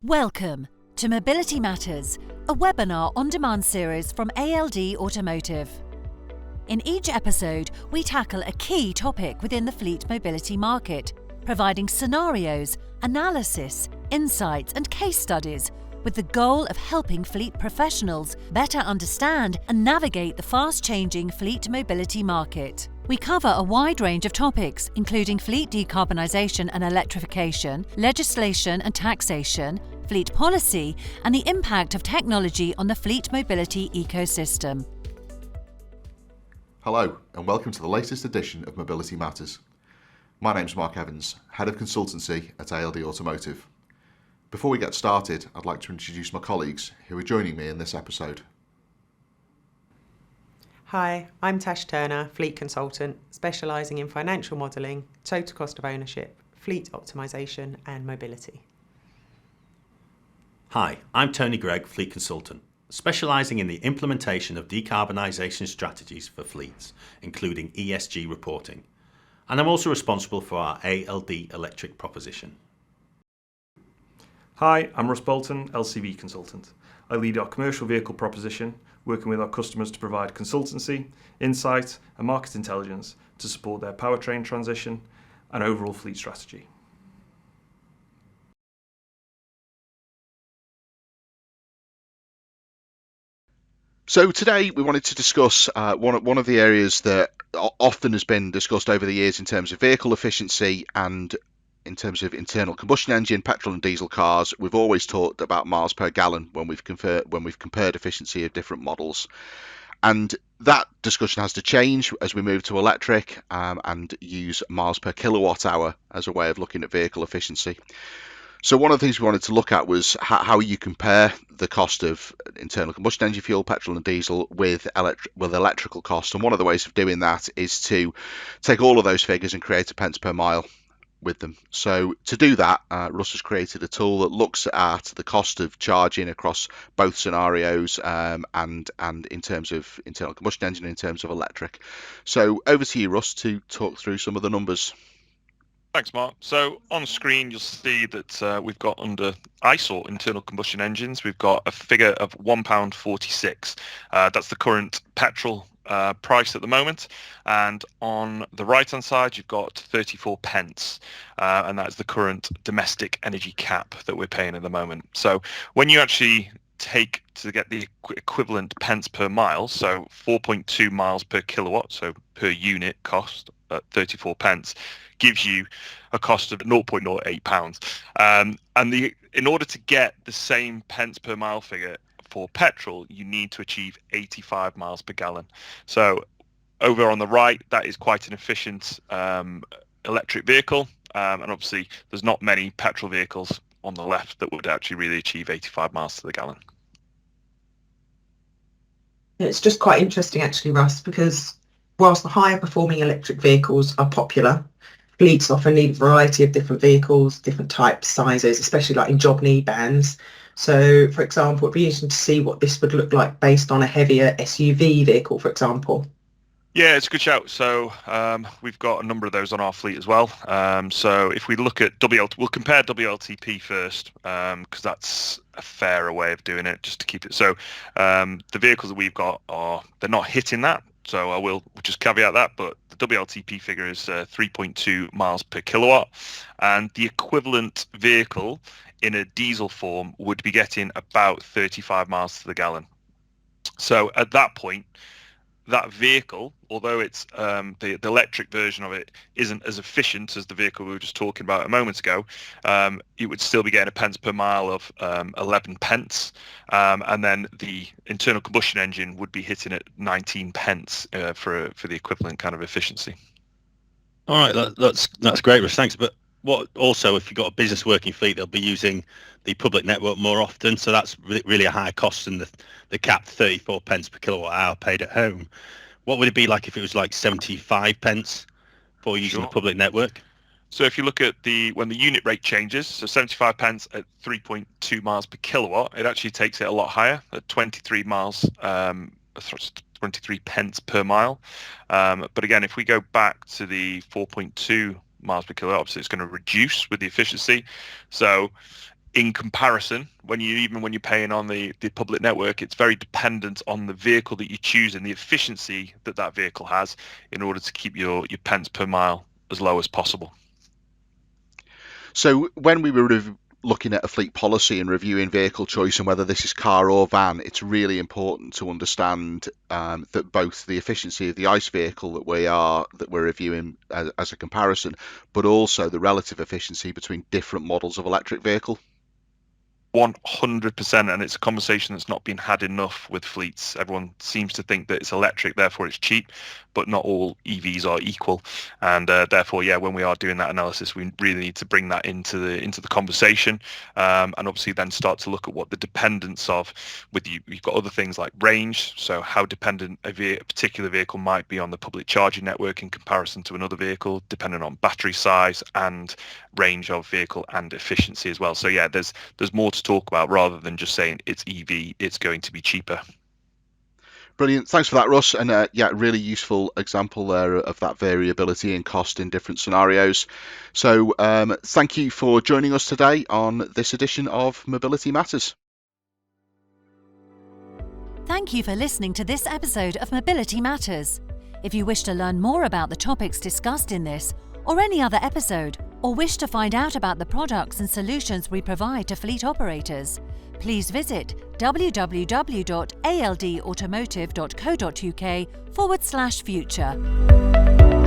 Welcome to Mobility Matters, a webinar on-demand series from ALD Automotive. In each episode, we tackle a key topic within the fleet mobility market, providing scenarios, analysis, insights and case studies with the goal of helping fleet professionals better understand and navigate the fast-changing fleet mobility market. We cover a wide range of topics, including fleet decarbonisation and electrification, legislation and taxation, fleet policy, and the impact of technology on the fleet mobility ecosystem. Hello, and welcome to the latest edition of Mobility Matters. My name's Mark Evans, Head of Consultancy at ALD Automotive. Before we get started, I'd like to introduce my colleagues who are joining me in this episode. Hi, I'm Tash Turner, Fleet Consultant, specialising in financial modelling, total cost of ownership, fleet optimisation and mobility. Hi, I'm Tony Gregg, Fleet Consultant, specialising in the implementation of decarbonisation strategies for fleets, including ESG reporting. And I'm also responsible for our ALD electric proposition. Hi, I'm Russ Bolton, LCV Consultant. I lead our commercial vehicle proposition, working with our customers to provide consultancy, insight and market intelligence to support their powertrain transition and overall fleet strategy. So today we wanted to discuss one of the areas that often has been discussed over the years in terms of vehicle efficiency and in terms of internal combustion engine, petrol and diesel cars. We've always talked about miles per gallon when we've compared efficiency of different models. And that discussion has to change as we move to electric and use miles per kilowatt hour as a way of looking at vehicle efficiency. So one of the things we wanted to look at was how you compare the cost of internal combustion engine fuel, petrol and diesel with electrical cost. And one of the ways of doing that is to take all of those figures and create a pence per mile with them. So to do that, Russ has created a tool that looks at the cost of charging across both scenarios and in terms of internal combustion engine and in terms of electric. So over to you, Russ, to talk through some of the numbers. Thanks, Mark. So on screen, you'll see that we've got under ICE or internal combustion engines, we've got a figure of £1.46. That's the current petrol price at the moment. And on the right-hand side, you've got 34 pence. And that's the current domestic energy cap that we're paying at the moment. So when you actually take to get the equivalent pence per mile, so 4.2 miles per kilowatt, so per unit cost at 34 pence, gives you a cost of £0.08. In order to get the same pence per mile figure for petrol, you need to achieve 85 miles per gallon. So over on the right, that is quite an efficient electric vehicle. And obviously, there's not many petrol vehicles on the left that would actually really achieve 85 miles to the gallon. It's just quite interesting actually, Russ, because whilst the higher performing electric vehicles are popular, fleets often need a variety of different vehicles, different types, sizes, especially like in job need bands. So, for example, it'd be interesting to see what this would look like based on a heavier SUV vehicle, for example. Yeah, it's a good shout. So we've got a number of those on our fleet as well. So if we look at we'll compare WLTP first because that's a fairer way of doing it, just to keep it. So the vehicles that we've got they're not hitting that. So I will just caveat that, but the WLTP figure is 3.2 miles per kilowatt, and the equivalent vehicle in a diesel form would be getting about 35 miles to the gallon. So at that point, that vehicle, although it's the electric version of it isn't as efficient as the vehicle we were just talking about a moment ago, it would still be getting a pence per mile of 11 pence, and then the internal combustion engine would be hitting at 19 pence for the equivalent kind of efficiency. All right, that's great, Russ. Thanks. But what also, if you've got a business working fleet, they'll be using the public network more often, so that's really a higher cost than the cap 34 pence per kilowatt hour paid at home. What would it be like if it was like 75 pence for using the public network? So if you look at when the unit rate changes, so 75 pence at 3.2 miles per kilowatt, it actually takes it a lot higher at 23 pence per mile. But again, if we go back to the 4.2 miles per kilowatt, obviously it's going to reduce with the efficiency. So in comparison, when you're paying on the public network, it's very dependent on the vehicle that you choose and the efficiency that vehicle has in order to keep your pence per mile as low as possible. So when we were looking at a fleet policy and reviewing vehicle choice and whether this is car or van, it's really important to understand that both the efficiency of the ICE vehicle that we're reviewing as a comparison, but also the relative efficiency between different models of electric vehicle. 100%, and it's a conversation that's not been had enough with fleets. Everyone seems to think that it's electric, therefore it's cheap, but not all EVs are equal, and therefore, when we are doing that analysis, we really need to bring that into the conversation, and obviously then start to look at what the dependence of you've got other things like range, so how dependent a particular vehicle might be on the public charging network in comparison to another vehicle, depending on battery size and range of vehicle and efficiency as well. So there's more to talk about rather than just saying it's EV, it's going to be cheaper. Brilliant. Thanks for that, Russ. And really useful example there of that variability in cost in different scenarios. So thank you for joining us today on this edition of Mobility Matters. Thank you for listening to this episode of Mobility Matters. If you wish to learn more about the topics discussed in this or any other episode, or wish to find out about the products and solutions we provide to fleet operators, please visit www.aldautomotive.co.uk/future.